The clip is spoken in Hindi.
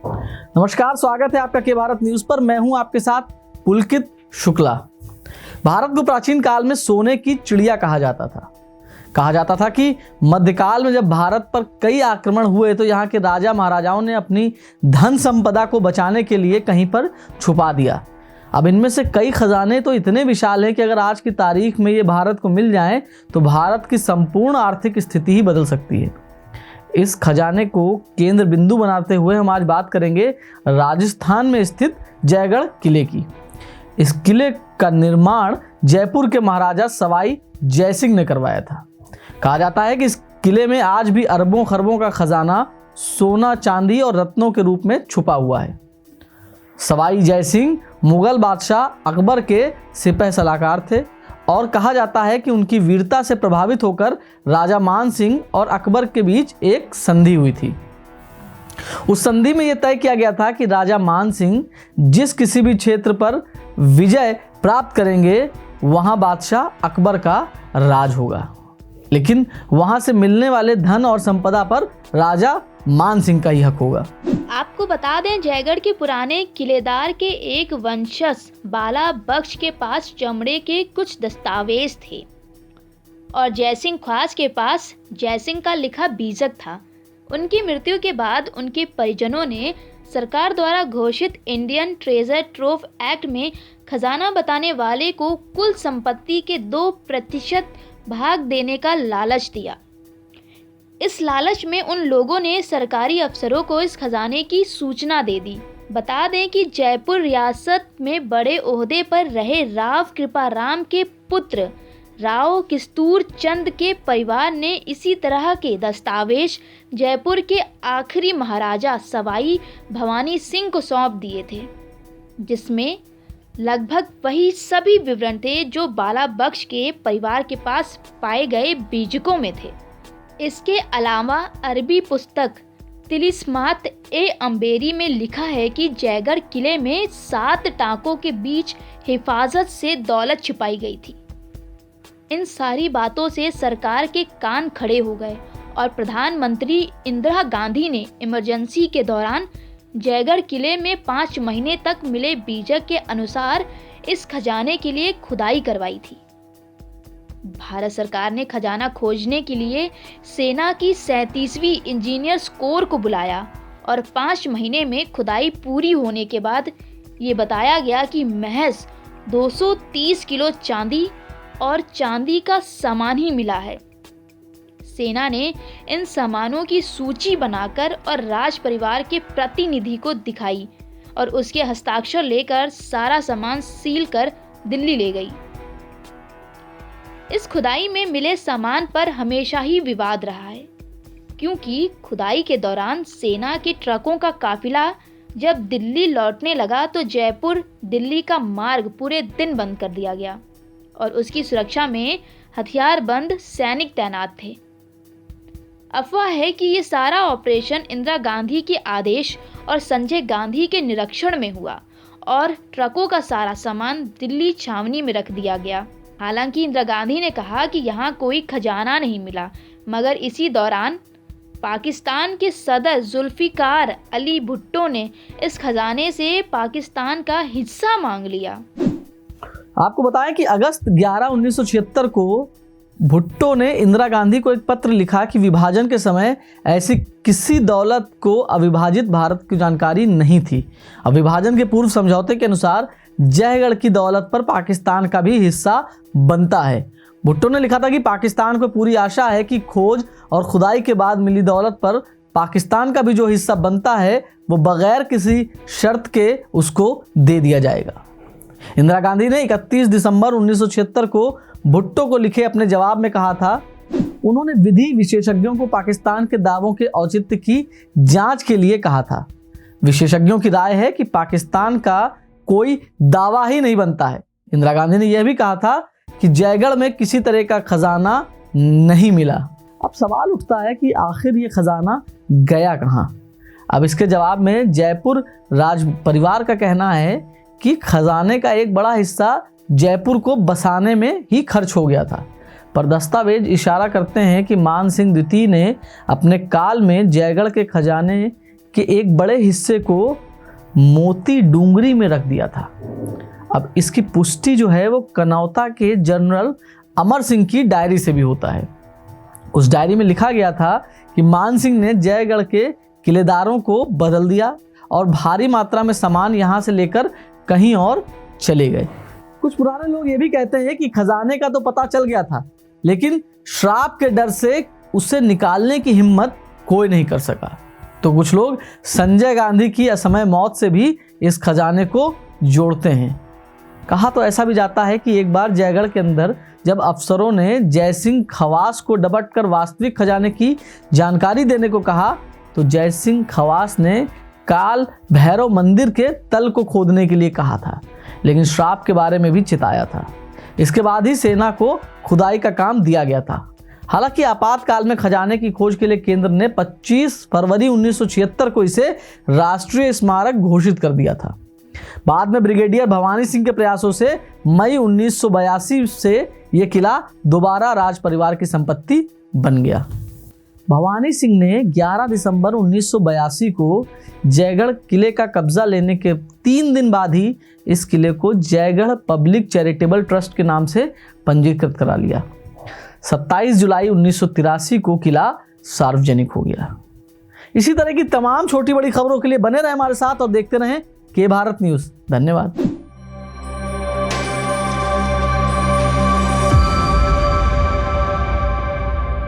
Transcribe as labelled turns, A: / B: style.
A: नमस्कार, स्वागत है आपका के भारत न्यूज पर। मैं हूं आपके साथ पुलकित शुक्ला। भारत को प्राचीन काल में सोने की चिड़िया कहा जाता था। कहा जाता था कि मध्यकाल में जब भारत पर कई आक्रमण हुए तो यहाँ के राजा महाराजाओं ने अपनी धन संपदा को बचाने के लिए कहीं पर छुपा दिया। अब इनमें से कई खजाने तो इतने विशाल हैं कि अगर आज की तारीख में ये भारत को मिल जाएं तो भारत की संपूर्ण आर्थिक स्थिति ही बदल सकती है। इस खजाने को केंद्र बिंदु बनाते हुए हम आज बात करेंगे राजस्थान में स्थित जयगढ़ किले की। इस किले का निर्माण जयपुर के महाराजा सवाई जयसिंह ने करवाया था। कहा जाता है कि इस किले में आज भी अरबों खरबों का खजाना सोना, चांदी और रत्नों के रूप में छुपा हुआ है। सवाई जयसिंह मुगल बादशाह अकबर के सिपह सलाहकार थे और कहा जाता है कि उनकी वीरता से प्रभावित होकर राजा मान सिंह और अकबर के बीच एक संधि हुई थी। उस संधि में यह तय किया गया था कि राजा मान सिंह जिस किसी भी क्षेत्र पर विजय प्राप्त करेंगे वहां बादशाह अकबर का राज होगा, लेकिन वहां से मिलने वाले धन और संपदा पर राजा मान सिंह का ही हक होगा।
B: आपको बता दें, जयगढ़ के पुराने किलेदार के एक वंशज बाला बख्श के पास चमड़े के कुछ दस्तावेज थे और जयसिंह ख्वास के पास जयसिंह का लिखा बीजक था। उनकी मृत्यु के बाद उनके परिजनों ने सरकार द्वारा घोषित इंडियन ट्रेजर ट्रोव एक्ट में खजाना बताने वाले को कुल संपत्ति के 2% भाग देने का लालच दिया। इस लालच में उन लोगों ने सरकारी अफसरों को इस खजाने की सूचना दे दी। बता दें कि जयपुर रियासत में बड़े ओहदे पर रहे राव कृपाराम के पुत्र राव किस्तूर चंद के परिवार ने इसी तरह के दस्तावेज जयपुर के आखिरी महाराजा सवाई भवानी सिंह को सौंप दिए थे, जिसमें लगभग वही सभी विवरण थे जो बाला बख्श के परिवार के पास पाए गए बीजकों में थे। इसके अलावा अरबी पुस्तक तिलिस्मात ए अम्बेरी में लिखा है कि जयगढ़ किले में 7 टाँकों के बीच हिफाजत से दौलत छिपाई गई थी। इन सारी बातों से सरकार के कान खड़े हो गए और प्रधानमंत्री इंदिरा गांधी ने इमरजेंसी के दौरान जयगढ़ किले में 5 महीने तक मिले बीजक के अनुसार इस खजाने के लिए खुदाई करवाई थी। भारत सरकार ने खजाना खोजने के लिए सेना की 37वीं इंजीनियर्स कोर को बुलाया और 5 महीने में खुदाई पूरी होने के बाद ये बताया गया कि महज 230 किलो चांदी और चांदी का सामान ही मिला है। सेना ने इन सामानों की सूची बनाकर और राज परिवार के प्रतिनिधि को दिखाई और उसके हस्ताक्षर लेकर सारा सामान सील कर दिल्ली ले गई। इस खुदाई में मिले सामान पर हमेशा ही विवाद रहा है, क्योंकि खुदाई के दौरान सेना के ट्रकों का काफिला जब दिल्ली लौटने लगा तो जयपुर दिल्ली का मार्ग पूरे दिन बंद कर दिया गया और उसकी सुरक्षा में हथियारबंद सैनिक तैनात थे। अफवाह है कि ये सारा ऑपरेशन इंदिरा गांधी के आदेश और संजय गांधी के निरीक्षण में हुआ और ट्रकों का सारा सामान दिल्ली छावनी में रख दिया गया। हालांकि इंदिरा गांधी ने कहा कि यहाँ कोई खजाना नहीं मिला, मगर इसी दौरान पाकिस्तान के सदर जुल्फिकार अली भुट्टो ने इस खजाने से पाकिस्तान का हिस्सा मांग लिया।
A: आपको बताएं कि अगस्त 11, 1976 को भुट्टो ने इंदिरा गांधी को एक पत्र लिखा कि विभाजन के समय ऐसी किसी दौलत को अविभाजित भारत की जानकारी नहीं थी। अब विभाजन के पूर्व समझौते के अनुसार जयगढ़ की दौलत पर पाकिस्तान का भी हिस्सा बनता है। भुट्टो ने लिखा था कि पाकिस्तान को पूरी आशा है कि खोज और खुदाई के बाद मिली दौलत पर पाकिस्तान का भी जो हिस्सा बनता है वो बगैर किसी शर्त के उसको दे दिया जाएगा। इंदिरा गांधी ने 31 दिसंबर 1976 को भुट्टो को लिखे अपने जवाब में कहा था, उन्होंने विधि विशेषज्ञों को पाकिस्तान के दावों के औचित्य की जांच के लिए कहा था। विशेषज्ञों की राय है कि पाकिस्तान का कोई दावा ही नहीं बनता है। इंदिरा गांधी ने यह भी कहा था कि जयगढ़ में किसी तरह का खजाना नहीं मिला। अब सवाल उठता है कि आखिर ये खजाना गया कहाँ। अब इसके जवाब में जयपुर राज परिवार का कहना है कि खजाने का एक बड़ा हिस्सा जयपुर को बसाने में ही खर्च हो गया था, पर दस्तावेज इशारा करते हैं कि मान सिंह द्वितीय ने अपने काल में जयगढ़ के खजाने के एक बड़े हिस्से को मोती डूंगरी में रख दिया था। अब इसकी पुष्टि जो है वो कनौता के जनरल अमर सिंह की डायरी से भी होता है। उस डायरी में लिखा गया था कि मान सिंह ने जयगढ़ के किलेदारों को बदल दिया और भारी मात्रा में सामान यहाँ से लेकर कहीं और चले गए। कुछ पुराने लोग ये भी कहते हैं कि खजाने का तो पता चल गया था, लेकिन श्राप के डर से उसे निकालने की हिम्मत कोई नहीं कर सका। तो कुछ लोग संजय गांधी की असमय मौत से भी इस खजाने को जोड़ते हैं। कहा तो ऐसा भी जाता है कि एक बार जयगढ़ के अंदर जब अफसरों ने जयसिंह खवास को डबट कर वास्तविक खजाने की जानकारी देने को कहा तो जयसिंह खवास ने काल भैरव मंदिर के तल को खोदने के लिए कहा था, लेकिन श्राप के बारे में भी चिताया था। इसके बाद ही सेना को खुदाई का काम दिया गया था। हालांकि आपातकाल में खजाने की खोज के लिए केंद्र ने 25 फरवरी 1976 को इसे राष्ट्रीय स्मारक घोषित कर दिया था। बाद में ब्रिगेडियर भवानी सिंह के प्रयासों से मई 1982 से यह किला दोबारा राज परिवार की संपत्ति बन गया। भवानी सिंह ने 11 दिसंबर 1982 को जयगढ़ किले का कब्जा लेने के 3 दिन बाद ही इस किले को जयगढ़ पब्लिक चैरिटेबल ट्रस्ट के नाम से पंजीकृत करा लिया। 27 जुलाई 1983 को किला सार्वजनिक हो गया। इसी तरह की तमाम छोटी बड़ी खबरों के लिए बने रहे हमारे साथ और देखते रहें के भारत न्यूज़। धन्यवाद।